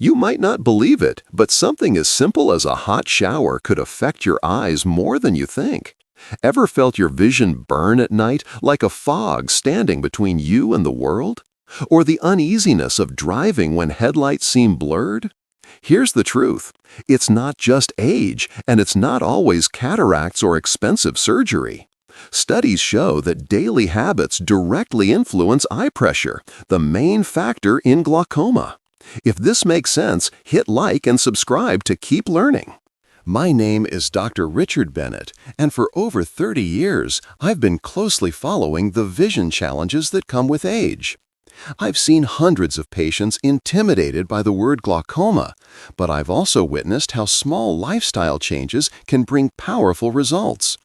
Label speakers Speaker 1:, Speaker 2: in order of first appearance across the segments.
Speaker 1: You might not believe it, but something as simple as a hot shower could affect your eyes more than you think. Ever felt your vision burn at night like a fog standing between you and the world? Or the uneasiness of driving when headlights seem blurred? Here's the truth. It's not just age, and it's not always cataracts or expensive surgery. Studies show that daily habits directly influence eye pressure, the main factor in glaucoma. If this makes sense, hit like and subscribe to keep learning. My name is Dr. Richard Bennett, and for over 30 years, I've been closely following the vision challenges that come with age. I've seen hundreds of patients intimidated by the word glaucoma, but I've also witnessed how small lifestyle changes can bring powerful results.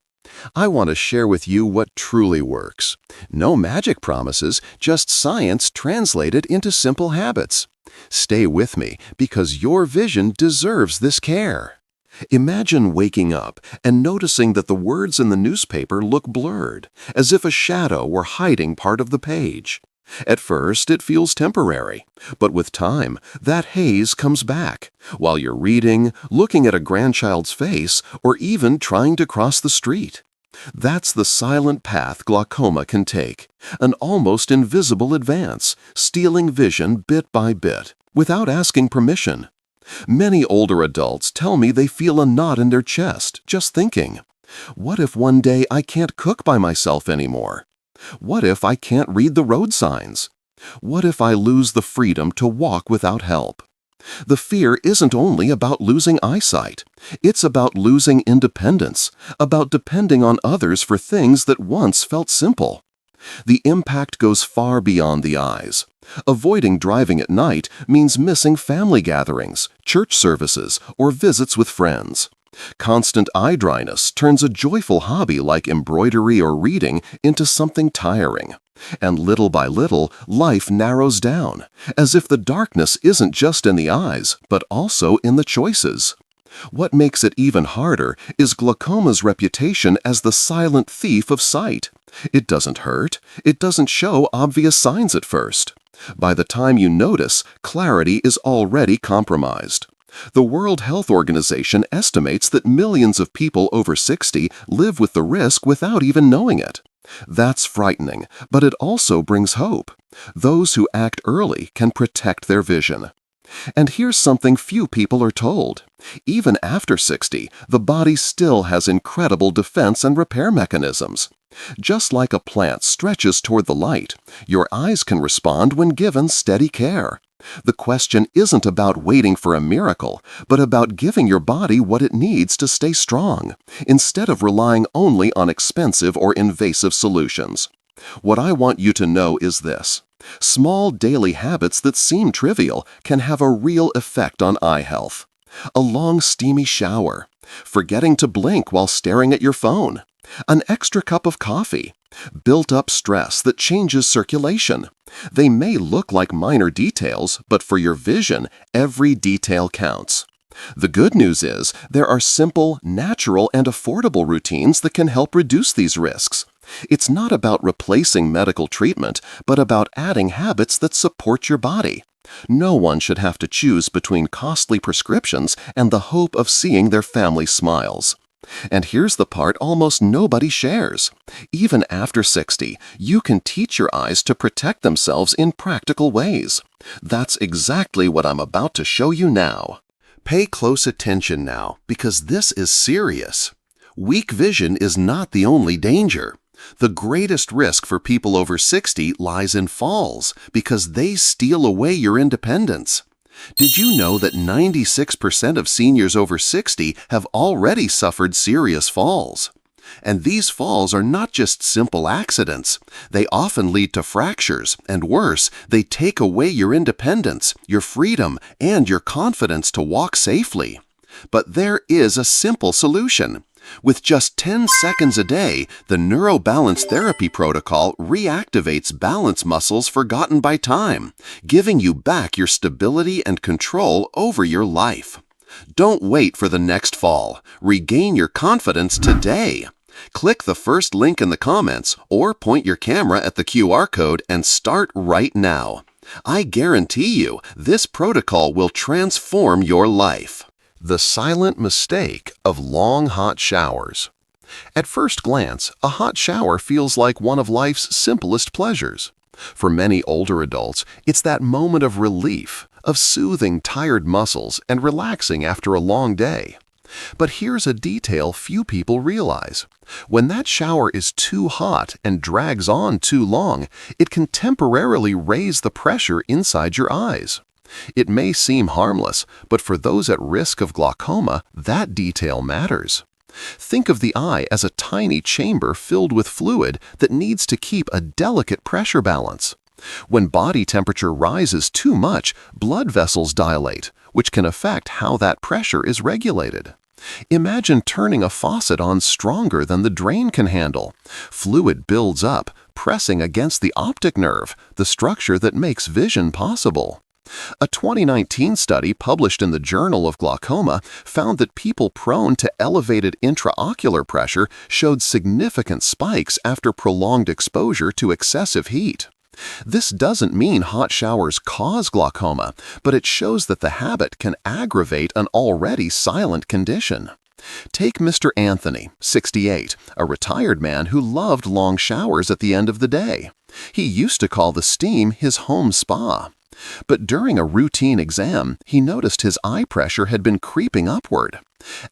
Speaker 1: I want to share with you what truly works. No magic promises, just science translated into simple habits. Stay with me because your vision deserves this care. Imagine waking up and noticing that the words in the newspaper look blurred, as if a shadow were hiding part of the page. At first, it feels temporary, but with time, that haze comes back, while you're reading, looking at a grandchild's face, or even trying to cross the street. That's the silent path glaucoma can take, an almost invisible advance, stealing vision bit by bit, without asking permission. Many older adults tell me they feel a knot in their chest just thinking, what if one day I can't cook by myself anymore? What if I can't read the road signs? What if I lose the freedom to walk without help? The fear isn't only about losing eyesight. It's about losing independence, about depending on others for things that once felt simple. The impact goes far beyond the eyes. Avoiding driving at night means missing family gatherings, church services, or visits with friends. Constant eye dryness turns a joyful hobby like embroidery or reading into something tiring. And little by little, life narrows down, as if the darkness isn't just in the eyes, but also in the choices. What makes it even harder is glaucoma's reputation as the silent thief of sight. It doesn't hurt. It doesn't show obvious signs at first. By the time you notice, clarity is already compromised. The World Health Organization estimates that millions of people over 60 live with the risk without even knowing it. That's frightening, but it also brings hope. Those who act early can protect their vision. And here's something few people are told. Even after 60, the body still has incredible defense and repair mechanisms. Just like a plant stretches toward the light, your eyes can respond when given steady care. The question isn't about waiting for a miracle, but about giving your body what it needs to stay strong, instead of relying only on expensive or invasive solutions. What I want you to know is this. Small daily habits that seem trivial can have a real effect on eye health. A long steamy shower, forgetting to blink while staring at your phone, an extra cup of coffee, built-up stress that changes circulation. They may look like minor details, but for your vision, every detail counts. The good news is there are simple, natural, and affordable routines that can help reduce these risks. It's not about replacing medical treatment, but about adding habits that support your body. No one should have to choose between costly prescriptions and the hope of seeing their family smiles. And here's the part almost nobody shares. Even after 60, you can teach your eyes to protect themselves in practical ways. That's exactly what I'm about to show you now. Pay close attention now, because this is serious. Weak vision is not the only danger. The greatest risk for people over 60 lies in falls, because they steal away your independence. Did you know that 96% of seniors over 60 have already suffered serious falls? And these falls are not just simple accidents. They often lead to fractures, and worse, they take away your independence, your freedom, and your confidence to walk safely. But there is a simple solution. With just 10 seconds a day, the neurobalance therapy protocol reactivates balance muscles forgotten by time, giving you back your stability and control over your life. Don't wait for the next fall. Regain your confidence today. Click the first link in the comments or point your camera at the QR code and start right now. I guarantee you, this protocol will transform your life. The silent mistake of long hot showers. At first glance, a hot shower feels like one of life's simplest pleasures. For many older adults, it's that moment of relief, of soothing tired muscles and relaxing after a long day. But here's a detail few people realize. When that shower is too hot and drags on too long, it can temporarily raise the pressure inside your eyes. It may seem harmless, but for those at risk of glaucoma, that detail matters. Think of the eye as a tiny chamber filled with fluid that needs to keep a delicate pressure balance. When body temperature rises too much, blood vessels dilate, which can affect how that pressure is regulated. Imagine turning a faucet on stronger than the drain can handle. Fluid builds up, pressing against the optic nerve, the structure that makes vision possible. A 2019 study published in the Journal of Glaucoma found that people prone to elevated intraocular pressure showed significant spikes after prolonged exposure to excessive heat. This doesn't mean hot showers cause glaucoma, but it shows that the habit can aggravate an already silent condition. Take Mr. Anthony, 68, a retired man who loved long showers at the end of the day. He used to call the steam his home spa. But during a routine exam, he noticed his eye pressure had been creeping upward.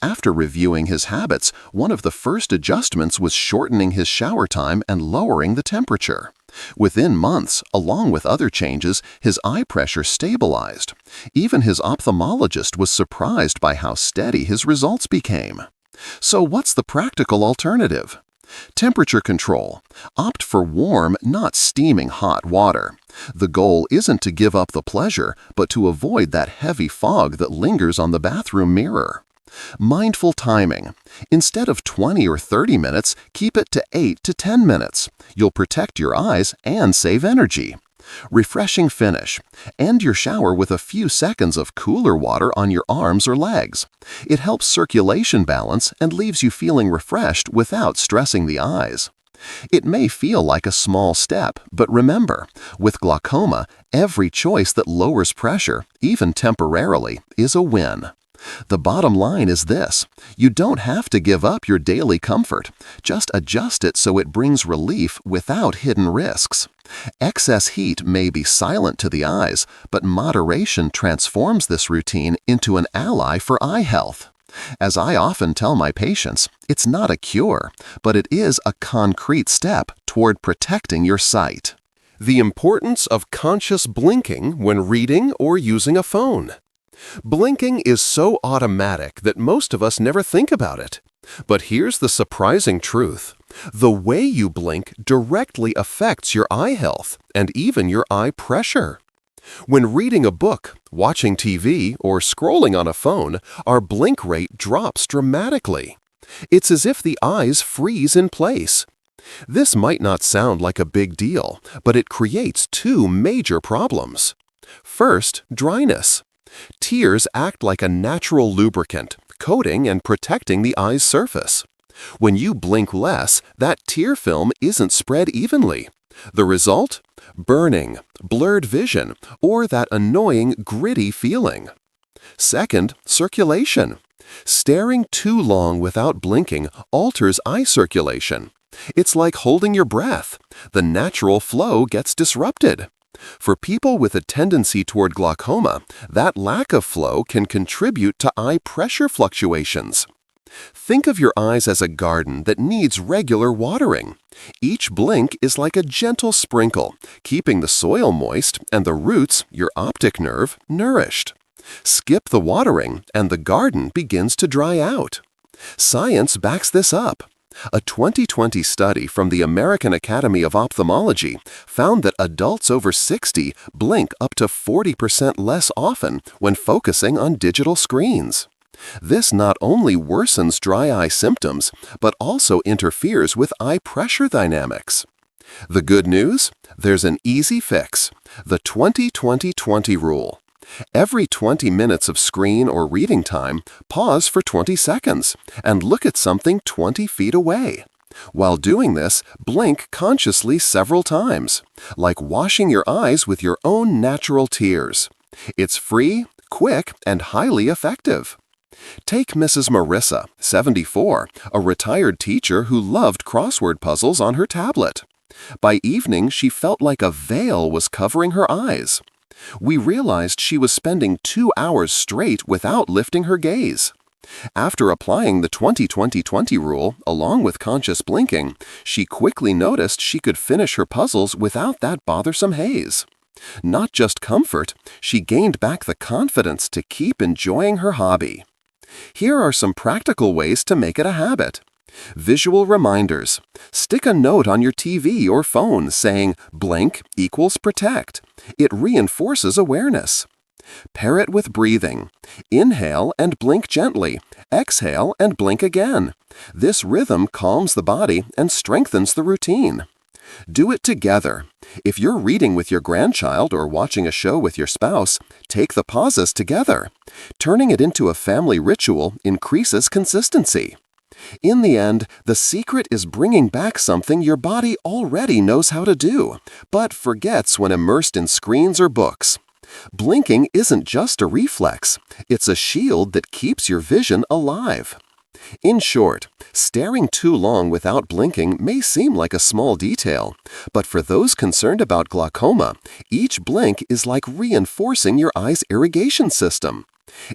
Speaker 1: After reviewing his habits, one of the first adjustments was shortening his shower time and lowering the temperature. Within months, along with other changes, his eye pressure stabilized. Even his ophthalmologist was surprised by how steady his results became. So what's the practical alternative? Temperature control. Opt for warm, not steaming hot water. The goal isn't to give up the pleasure, but to avoid that heavy fog that lingers on the bathroom mirror. Mindful timing. Instead of 20 or 30 minutes, keep it to 8 to 10 minutes. You'll protect your eyes and save energy. Refreshing finish. End your shower with a few seconds of cooler water on your arms or legs. It helps circulation balance and leaves you feeling refreshed without stressing the eyes. It may feel like a small step, but remember, with glaucoma, every choice that lowers pressure, even temporarily, is a win. The bottom line is this: you don't have to give up your daily comfort. Just adjust it so it brings relief without hidden risks. Excess heat may be silent to the eyes, but moderation transforms this routine into an ally for eye health. As I often tell my patients, it's not a cure, but it is a concrete step toward protecting your sight. The importance of conscious blinking when reading or using a phone. Blinking is so automatic that most of us never think about it. But here's the surprising truth. The way you blink directly affects your eye health and even your eye pressure. When reading a book, watching TV, or scrolling on a phone, our blink rate drops dramatically. It's as if the eyes freeze in place. This might not sound like a big deal, but it creates two major problems. First, dryness. Tears act like a natural lubricant, coating and protecting the eye's surface. When you blink less, that tear film isn't spread evenly. The result? Burning, blurred vision, or that annoying gritty feeling. Second, circulation. Staring too long without blinking alters eye circulation. It's like holding your breath. The natural flow gets disrupted. For people with a tendency toward glaucoma, that lack of flow can contribute to eye pressure fluctuations. Think of your eyes as a garden that needs regular watering. Each blink is like a gentle sprinkle, keeping the soil moist and the roots, your optic nerve, nourished. Skip the watering and the garden begins to dry out. Science backs this up. A 2020 study from the American Academy of Ophthalmology found that adults over 60 blink up to 40% less often when focusing on digital screens. This not only worsens dry eye symptoms, but also interferes with eye pressure dynamics. The good news? There's an easy fix: the 20-20-20 rule. Every 20 minutes of screen or reading time, pause for 20 seconds and look at something 20 feet away. While doing this, blink consciously several times, like washing your eyes with your own natural tears. It's free, quick, and highly effective. Take Mrs. Marissa, 74, a retired teacher who loved crossword puzzles on her tablet. By evening, she felt like a veil was covering her eyes. We realized she was spending 2 hours straight without lifting her gaze. After applying the 20-20-20 rule, along with conscious blinking, she quickly noticed she could finish her puzzles without that bothersome haze. Not just comfort, she gained back the confidence to keep enjoying her hobby. Here are some practical ways to make it a habit. Visual reminders. Stick a note on your TV or phone saying, "Blink equals protect." It reinforces awareness. Pair it with breathing. Inhale and blink gently. Exhale and blink again. This rhythm calms the body and strengthens the routine. Do it together. If you're reading with your grandchild or watching a show with your spouse, take the pauses together. Turning it into a family ritual increases consistency. In the end, the secret is bringing back something your body already knows how to do, but forgets when immersed in screens or books. Blinking isn't just a reflex, it's a shield that keeps your vision alive. In short, staring too long without blinking may seem like a small detail, but for those concerned about glaucoma, each blink is like reinforcing your eye's irrigation system.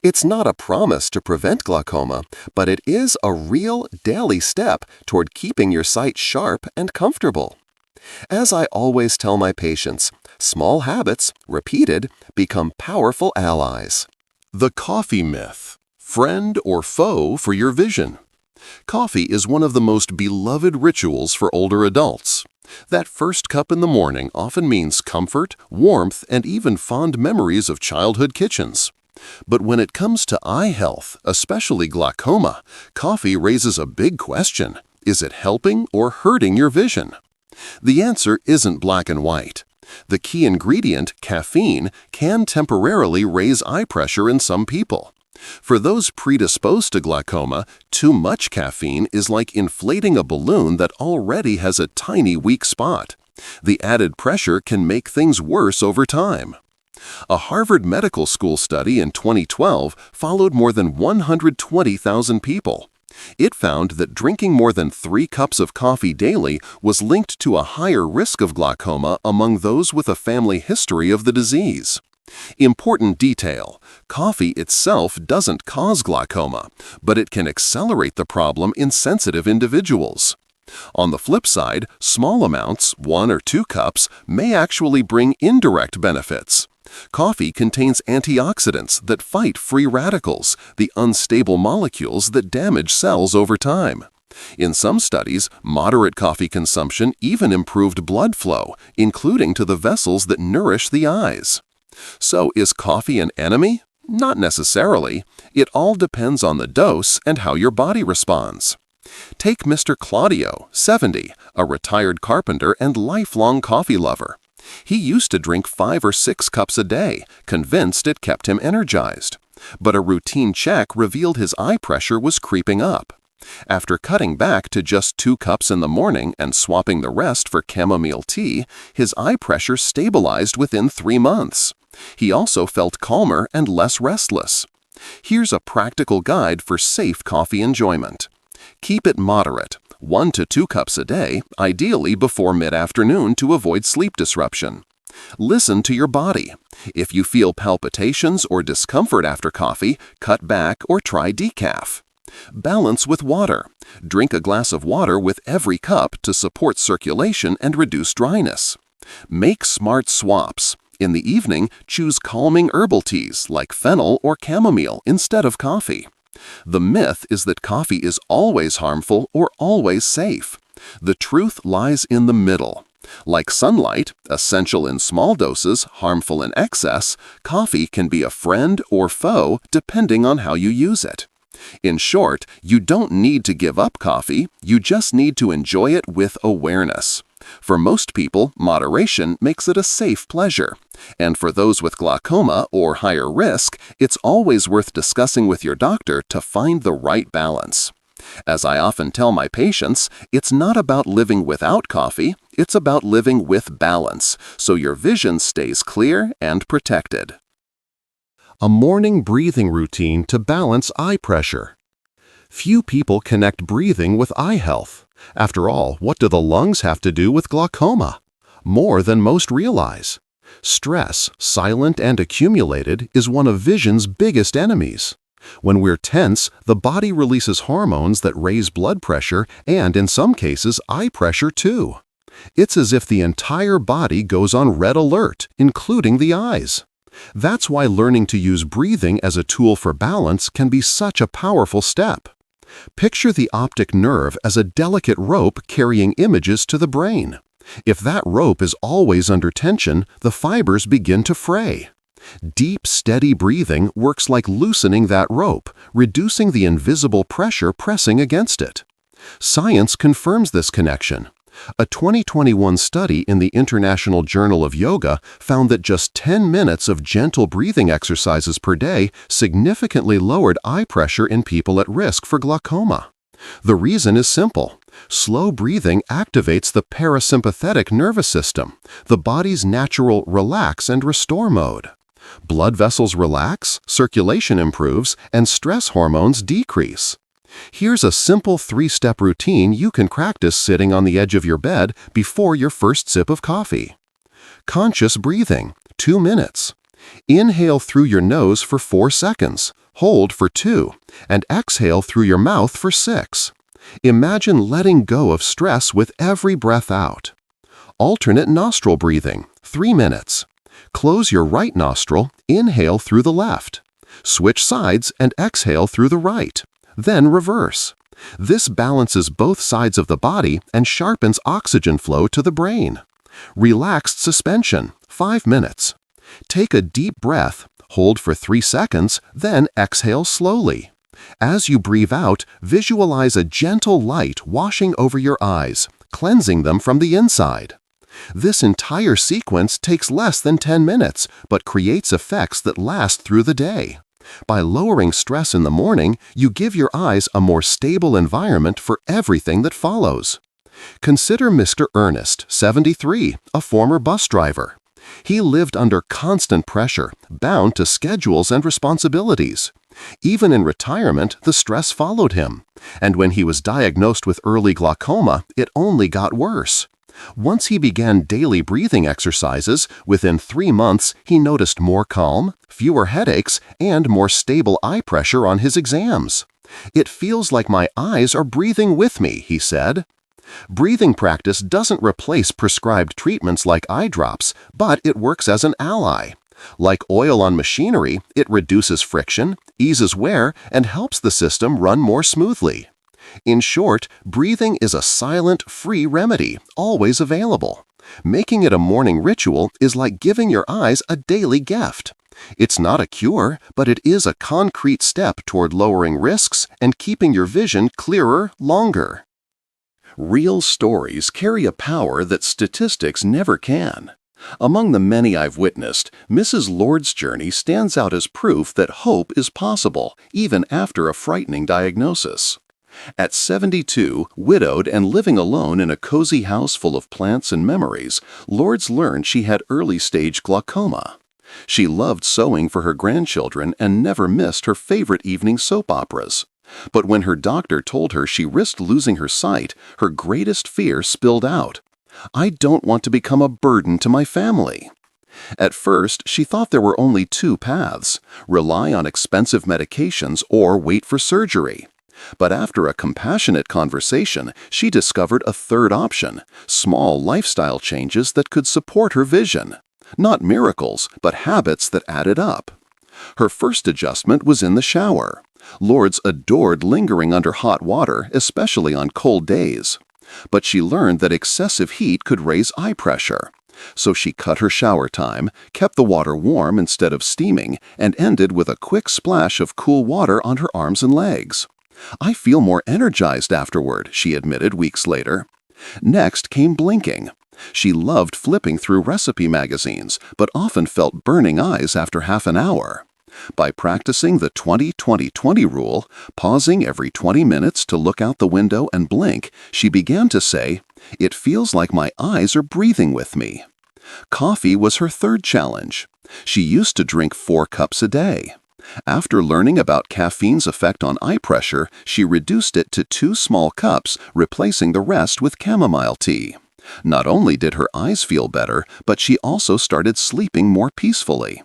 Speaker 1: It's not a promise to prevent glaucoma, but it is a real daily step toward keeping your sight sharp and comfortable. As I always tell my patients, small habits, repeated, become powerful allies. The coffee myth. Friend or foe for your vision? Coffee is one of the most beloved rituals for older adults. That first cup in the morning often means comfort, warmth, and even fond memories of childhood kitchens. But when it comes to eye health, especially glaucoma, coffee raises a big question. Is it helping or hurting your vision? The answer isn't black and white. The key ingredient, caffeine, can temporarily raise eye pressure in some people. For those predisposed to glaucoma, too much caffeine is like inflating a balloon that already has a tiny weak spot. The added pressure can make things worse over time. A Harvard Medical School study in 2012 followed more than 120,000 people. It found that drinking more than 3 cups of coffee daily was linked to a higher risk of glaucoma among those with a family history of the disease. Important detail: coffee itself doesn't cause glaucoma, but it can accelerate the problem in sensitive individuals. On the flip side, small amounts, 1 or 2 cups, may actually bring indirect benefits. Coffee contains antioxidants that fight free radicals, the unstable molecules that damage cells over time. In some studies, moderate coffee consumption even improved blood flow, including to the vessels that nourish the eyes. So is coffee an enemy? Not necessarily. It all depends on the dose and how your body responds. Take Mr. Claudio, 70, a retired carpenter and lifelong coffee lover. He used to drink 5 or 6 cups a day, convinced it kept him energized. But a routine check revealed his eye pressure was creeping up. After cutting back to just 2 cups in the morning and swapping the rest for chamomile tea, his eye pressure stabilized within 3 months. He also felt calmer and less restless. Here's a practical guide for safe coffee enjoyment. Keep it moderate, 1 to 2 cups a day, ideally before mid-afternoon to avoid sleep disruption. Listen to your body. If you feel palpitations or discomfort after coffee, cut back or try decaf. Balance with water. Drink a glass of water with every cup to support circulation and reduce dryness. Make smart swaps. In the evening, choose calming herbal teas like fennel or chamomile instead of coffee. The myth is that coffee is always harmful or always safe. The truth lies in the middle. Like sunlight, essential in small doses, harmful in excess, coffee can be a friend or foe depending on how you use it. In short, you don't need to give up coffee, you just need to enjoy it with awareness. For most people, moderation makes it a safe pleasure. And for those with glaucoma or higher risk, it's always worth discussing with your doctor to find the right balance. As I often tell my patients, it's not about living without coffee, it's about living with balance, so your vision stays clear and protected. A morning breathing routine to balance eye pressure. Few people connect breathing with eye health. After all, what do the lungs have to do with glaucoma? More than most realize. Stress, silent and accumulated, is one of vision's biggest enemies. When we're tense, the body releases hormones that raise blood pressure and, in some cases, eye pressure too. It's as if the entire body goes on red alert, including the eyes. That's why learning to use breathing as a tool for balance can be such a powerful step. Picture the optic nerve as a delicate rope carrying images to the brain. If that rope is always under tension, the fibers begin to fray. Deep, steady breathing works like loosening that rope, reducing the invisible pressure pressing against it. Science confirms this connection. A 2021 study in the International Journal of Yoga found that just 10 minutes of gentle breathing exercises per day significantly lowered eye pressure in people at risk for glaucoma. The reason is simple. Slow breathing activates the parasympathetic nervous system, the body's natural relax and restore mode. Blood vessels relax, circulation improves, and stress hormones decrease. Here's a simple 3-step routine you can practice sitting on the edge of your bed before your first sip of coffee. Conscious breathing, 2 minutes. Inhale through your nose for 4 seconds, hold for 2, and exhale through your mouth for 6. Imagine letting go of stress with every breath out. Alternate nostril breathing, 3 minutes. Close your right nostril, inhale through the left. Switch sides and exhale through the right. Then reverse. This balances both sides of the body and sharpens oxygen flow to the brain. Relaxed suspension, 5 minutes. Take a deep breath, hold for 3 seconds, then exhale slowly. As you breathe out, visualize a gentle light washing over your eyes, cleansing them from the inside. This entire sequence takes less than 10 minutes, but creates effects that last through the day. By lowering stress in the morning, you give your eyes a more stable environment for everything that follows. Consider Mr. Ernest, 73, a former bus driver. He lived under constant pressure, bound to schedules and responsibilities. Even in retirement, the stress followed him. And when he was diagnosed with early glaucoma, it only got worse. Once he began daily breathing exercises, within 3 months he noticed more calm, fewer headaches, and more stable eye pressure on his exams. "It feels like my eyes are breathing with me," he said. Breathing practice doesn't replace prescribed treatments like eye drops, but it works as an ally. Like oil on machinery, it reduces friction, eases wear, and helps the system run more smoothly. In short, breathing is a silent, free remedy, always available. Making it a morning ritual is like giving your eyes a daily gift. It's not a cure, but it is a concrete step toward lowering risks and keeping your vision clearer longer. Real stories carry a power that statistics never can. Among the many I've witnessed, Mrs. Lord's journey stands out as proof that hope is possible, even after a frightening diagnosis. At 72, widowed and living alone in a cozy house full of plants and memories, Lords learned she had early-stage glaucoma. She loved sewing for her grandchildren and never missed her favorite evening soap operas. But when her doctor told her she risked losing her sight, her greatest fear spilled out. "I don't want to become a burden to my family." At first, she thought there were only 2 paths: rely on expensive medications or wait for surgery. But after a compassionate conversation, she discovered a third option: small lifestyle changes that could support her vision. Not miracles, but habits that added up. Her first adjustment was in the shower. Lords adored lingering under hot water, especially on cold days. But she learned that excessive heat could raise eye pressure. So she cut her shower time, kept the water warm instead of steaming, and ended with a quick splash of cool water on her arms and legs. "I feel more energized afterward," she admitted weeks later. Next came blinking. She loved flipping through recipe magazines, but often felt burning eyes after half an hour. By practicing the 20-20-20 rule, pausing every 20 minutes to look out the window and blink, she began to say, "It feels like my eyes are breathing with me." Coffee was her third challenge. She used to drink 4 cups a day. After learning about caffeine's effect on eye pressure, she reduced it to 2 small cups, replacing the rest with chamomile tea. Not only did her eyes feel better, but she also started sleeping more peacefully.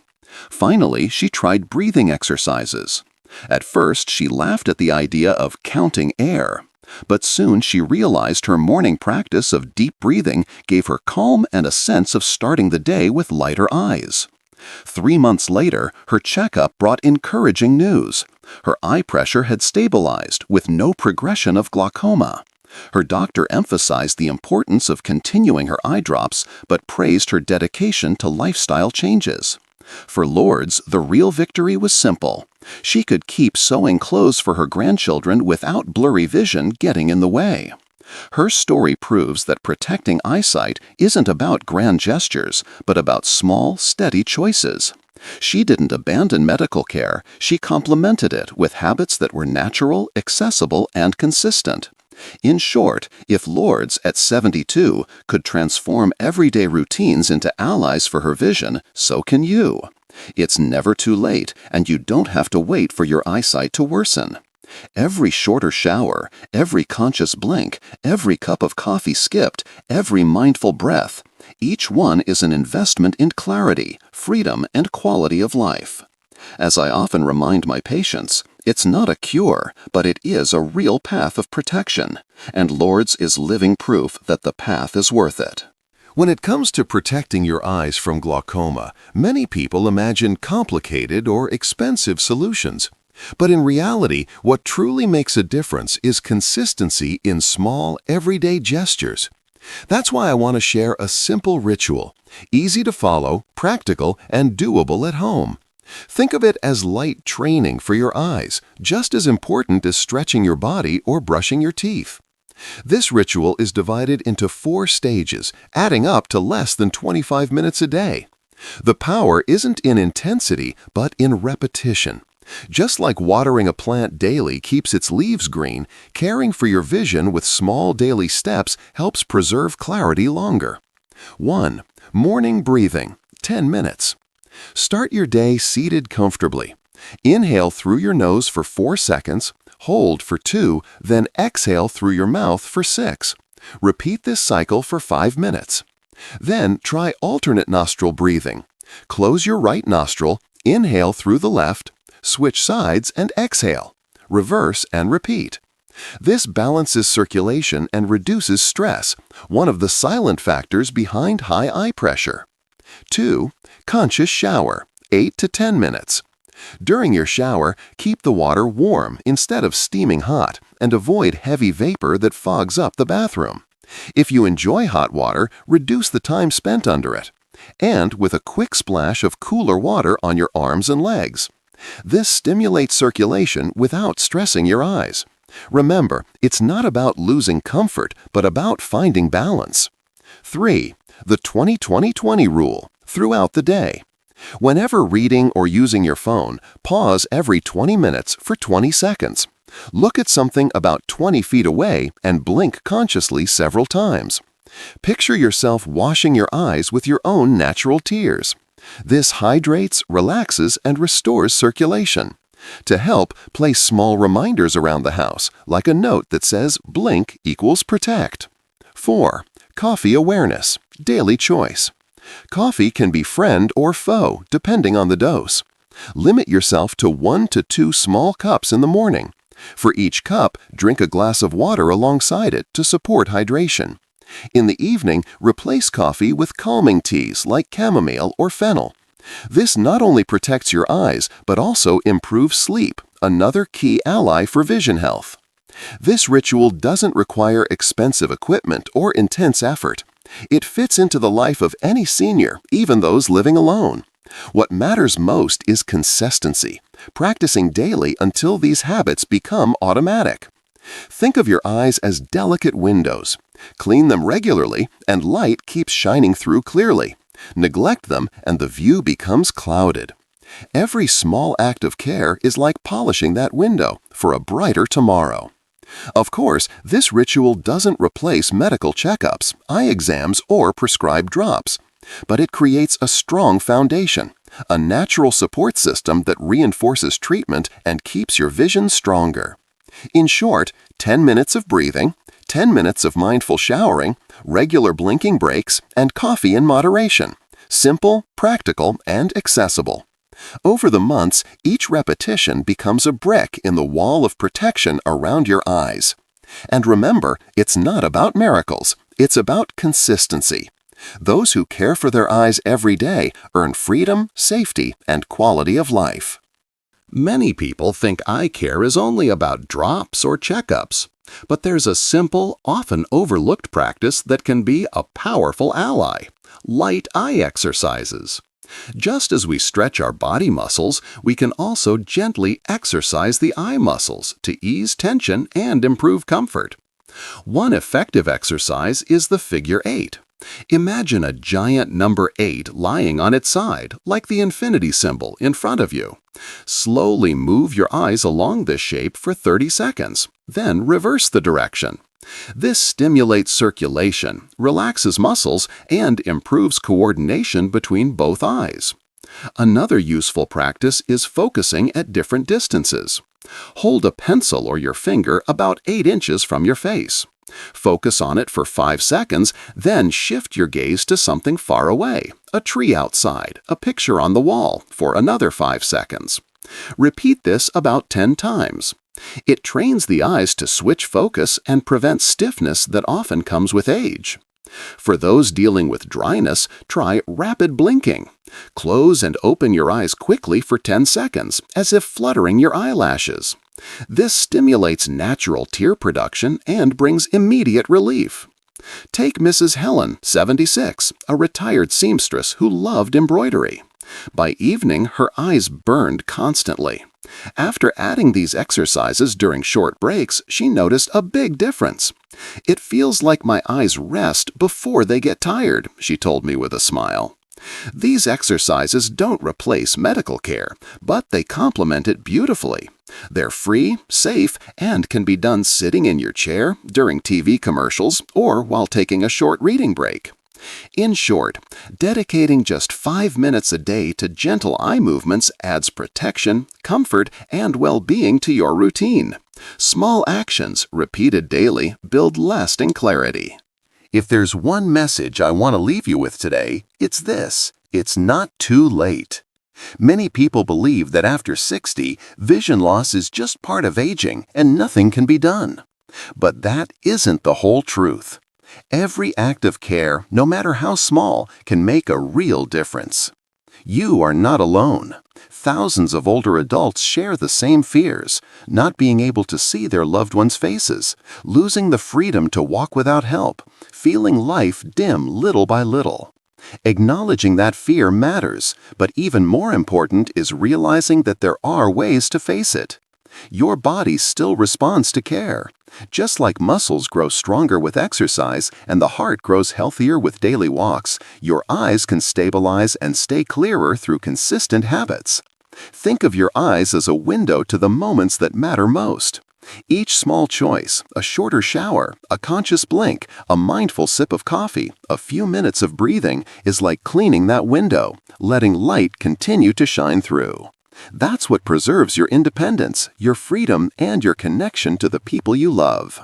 Speaker 1: Finally, she tried breathing exercises. At first, she laughed at the idea of counting air. But soon she realized her morning practice of deep breathing gave her calm and a sense of starting the day with lighter eyes. 3 months later, her checkup brought encouraging news. Her eye pressure had stabilized with no progression of glaucoma. Her doctor emphasized the importance of continuing her eye drops, but praised her dedication to lifestyle changes. For Lourdes, the real victory was simple. She could keep sewing clothes for her grandchildren without blurry vision getting in the way. Her story proves that protecting eyesight isn't about grand gestures, but about small, steady choices. She didn't abandon medical care, she complemented it with habits that were natural, accessible, and consistent. In short, if Lourdes, at 72, could transform everyday routines into allies for her vision, so can you. It's never too late, and you don't have to wait for your eyesight to worsen. Every shorter shower, every conscious blink, every cup of coffee skipped, every mindful breath, each one is an investment in clarity, freedom, and quality of life. As I often remind my patients, it's not a cure, but it is a real path of protection, and Lourdes is living proof that the path is worth it. When it comes to protecting your eyes from glaucoma, many people imagine complicated or expensive solutions. But in reality, what truly makes a difference is consistency in small, everyday gestures. That's why I want to share a simple ritual, easy to follow, practical, and doable at home. Think of it as light training for your eyes, just as important as stretching your body or brushing your teeth. This ritual is divided into 4 stages, adding up to less than 25 minutes a day. The power isn't in intensity, but in repetition. Just like watering a plant daily keeps its leaves green, caring for your vision with small daily steps helps preserve clarity longer. 1. Morning breathing, 10 minutes. Start your day seated comfortably. Inhale through your nose for 4 seconds, hold for 2, then exhale through your mouth for 6. Repeat this cycle for 5 minutes. Then try alternate nostril breathing. Close your right nostril, inhale through the left, switch sides and exhale. Reverse and repeat. This balances circulation and reduces stress, one of the silent factors behind high eye pressure. 2. Conscious shower, 8 to 10 minutes. During your shower, keep the water warm instead of steaming hot, and avoid heavy vapor that fogs up the bathroom. If you enjoy hot water, reduce the time spent under it. And with a quick splash of cooler water on your arms and legs. This stimulates circulation without stressing your eyes. Remember, it's not about losing comfort, but about finding balance. 3. The 20-20-20 rule, throughout the day. Whenever reading or using your phone, pause every 20 minutes for 20 seconds. Look at something about 20 feet away and blink consciously several times. Picture yourself washing your eyes with your own natural tears. This hydrates, relaxes, and restores circulation. To help, place small reminders around the house, like a note that says blink equals protect. 4. Coffee awareness, daily choice. Coffee can be friend or foe, depending on the dose. Limit yourself to 1 to 2 small cups in the morning. For each cup, drink a glass of water alongside it to support hydration. In the evening, replace coffee with calming teas like chamomile or fennel. This not only protects your eyes, but also improves sleep, another key ally for vision health. This ritual doesn't require expensive equipment or intense effort. It fits into the life of any senior, even those living alone. What matters most is consistency, practicing daily until these habits become automatic. Think of your eyes as delicate windows. Clean them regularly, and light keeps shining through clearly. Neglect them, and the view becomes clouded. Every small act of care is like polishing that window for a brighter tomorrow. Of course, this ritual doesn't replace medical checkups, eye exams, or prescribed drops, but it creates a strong foundation, a natural support system that reinforces treatment and keeps your vision stronger. In short, 10 minutes of breathing, 10 minutes of mindful showering, regular blinking breaks, and coffee in moderation. Simple, practical, and accessible. Over the months, each repetition becomes a brick in the wall of protection around your eyes. And remember, it's not about miracles, it's about consistency. Those who care for their eyes every day earn freedom, safety, and quality of life. Many people think eye care is only about drops or checkups, but there's a simple, often overlooked practice that can be a powerful ally: light eye exercises. Just as we stretch our body muscles, we can also gently exercise the eye muscles to ease tension and improve comfort. One effective exercise is the figure 8. Imagine a giant number 8 lying on its side, like the infinity symbol in front of you. Slowly move your eyes along this shape for 30 seconds, then reverse the direction. This stimulates circulation, relaxes muscles, and improves coordination between both eyes. Another useful practice is focusing at different distances. Hold a pencil or your finger about 8 inches from your face. Focus on it for 5 seconds, then shift your gaze to something far away, a tree outside, a picture on the wall, for another 5 seconds. Repeat this about 10 times. It trains the eyes to switch focus and prevents stiffness that often comes with age. For those dealing with dryness, try rapid blinking. Close and open your eyes quickly for 10 seconds, as if fluttering your eyelashes. This stimulates natural tear production and brings immediate relief. Take Mrs. Helen, 76, a retired seamstress who loved embroidery. By evening, her eyes burned constantly. After adding these exercises during short breaks, she noticed a big difference. "It feels like my eyes rest before they get tired," she told me with a smile. These exercises don't replace medical care, but they complement it beautifully. They're free, safe, and can be done sitting in your chair, during TV commercials, or while taking a short reading break. In short, dedicating just 5 minutes a day to gentle eye movements adds protection, comfort, and well-being to your routine. Small actions, repeated daily, build lasting clarity. If there's one message I want to leave you with today, it's this: it's not too late. Many people believe that after 60, vision loss is just part of aging and nothing can be done. But that isn't the whole truth. Every act of care, no matter how small, can make a real difference. You are not alone. Thousands of older adults share the same fears: not being able to see their loved ones' faces, losing the freedom to walk without help, feeling life dim little by little. Acknowledging that fear matters, but even more important is realizing that there are ways to face it. Your body still responds to care. Just like muscles grow stronger with exercise and the heart grows healthier with daily walks, your eyes can stabilize and stay clearer through consistent habits. Think of your eyes as a window to the moments that matter most. Each small choice, a shorter shower, a conscious blink, a mindful sip of coffee, a few minutes of breathing, is like cleaning that window, letting light continue to shine through. That's what preserves your independence, your freedom, and your connection to the people you love.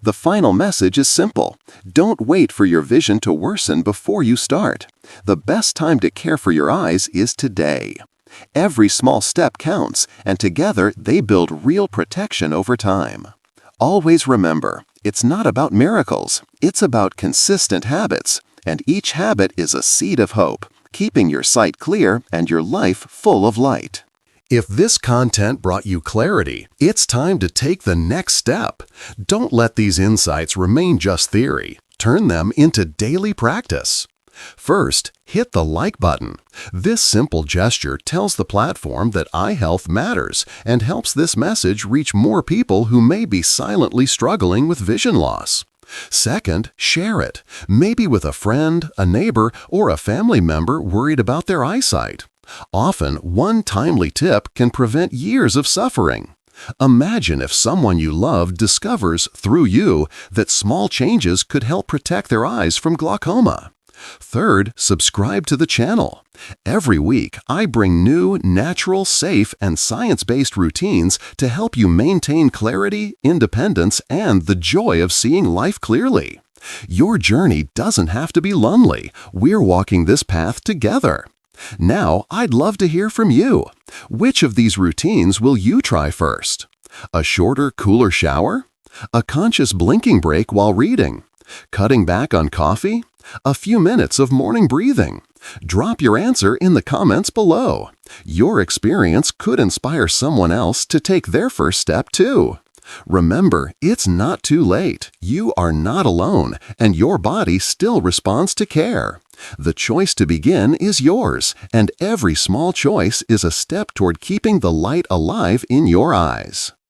Speaker 1: The final message is simple: don't wait for your vision to worsen before you start. The best time to care for your eyes is today. Every small step counts, and together they build real protection over time. Always remember, it's not about miracles, it's about consistent habits, and each habit is a seed of hope, keeping your sight clear and your life full of light. If this content brought you clarity, it's time to take the next step. Don't let these insights remain just theory. Turn them into daily practice. First, hit the like button. This simple gesture tells the platform that eye health matters and helps this message reach more people who may be silently struggling with vision loss. Second, share it, maybe with a friend, a neighbor, or a family member worried about their eyesight. Often, one timely tip can prevent years of suffering. Imagine if someone you love discovers, through you, that small changes could help protect their eyes from glaucoma. Third, subscribe to the channel. Every week, I bring new, natural, safe, and science-based routines to help you maintain clarity, independence, and the joy of seeing life clearly. Your journey doesn't have to be lonely. We're walking this path together. Now, I'd love to hear from you. Which of these routines will you try first? A shorter, cooler shower? A conscious blinking break while reading? Cutting back on coffee? A few minutes of morning breathing? Drop your answer in the comments below. Your experience could inspire someone else to take their first step too. Remember, it's not too late. You are not alone, and your body still responds to care. The choice to begin is yours, and every small choice is a step toward keeping the light alive in your eyes.